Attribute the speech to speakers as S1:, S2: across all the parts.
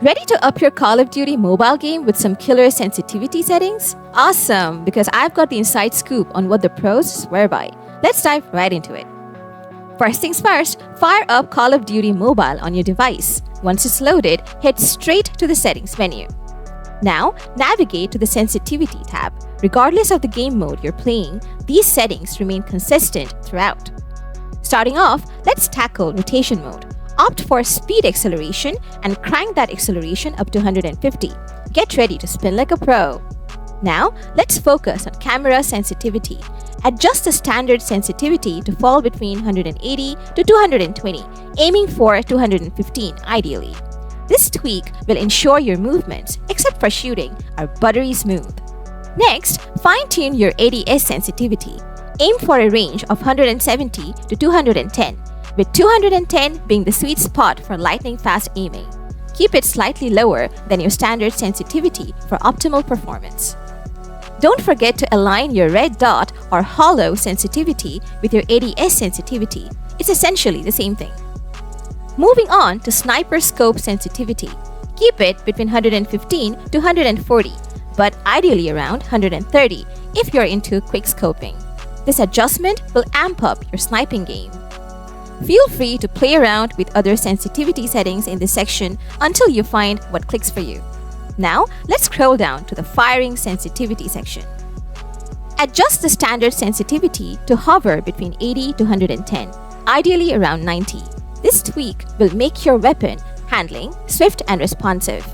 S1: Ready to up your Call of Duty mobile game with some killer sensitivity settings? Awesome, because I've got the inside scoop on what the pros swear by. Let's dive right into it. First things first, fire up Call of Duty Mobile on your device. Once it's loaded, head straight to the Settings menu. Now, navigate to the Sensitivity tab. Regardless of the game mode you're playing, these settings remain consistent throughout. Starting off, let's tackle rotation mode. Opt for speed acceleration and crank that acceleration up to 150. Get ready to spin like a pro. Now, let's focus on camera sensitivity. Adjust the standard sensitivity to fall between 180 to 220, aiming for 215 ideally. This tweak will ensure your movements, except for shooting, are buttery smooth. Next, fine-tune your ADS sensitivity. Aim for a range of 170 to 210, with 210 being the sweet spot for lightning-fast aiming. Keep it slightly lower than your standard sensitivity for optimal performance. Don't forget to align your red dot or hollow sensitivity with your ADS sensitivity. It's essentially the same thing. Moving on to sniper scope sensitivity. Keep it between 115 to 140, but ideally around 130 if you're into quick scoping. This adjustment will amp up your sniping game. Feel free to play around with other sensitivity settings in this section until you find what clicks for you. Now, let's scroll down to the firing sensitivity section. Adjust the standard sensitivity to hover between 80 to 110, ideally around 90. This tweak will make your weapon handling swift and responsive.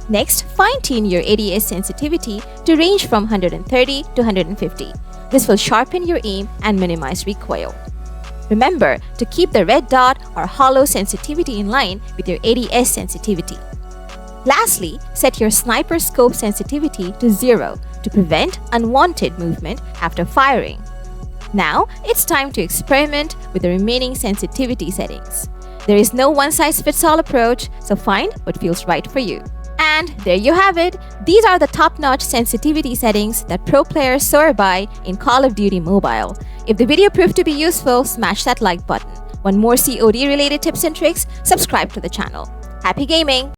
S1: Next, fine-tune your ADS sensitivity to range from 130 to 150. This will sharpen your aim and minimize recoil. Remember to keep the red dot or hollow sensitivity in line with your ADS sensitivity. Lastly, set your sniper scope sensitivity to 0 to prevent unwanted movement after firing. Now, it's time to experiment with the remaining sensitivity settings. There is no one-size-fits-all approach, so find what feels right for you. And there you have it. These are the top-notch sensitivity settings that pro players soar by in Call of Duty Mobile. If the video proved to be useful, smash that like button. Want more COD-related tips and tricks? Subscribe to the channel. Happy gaming!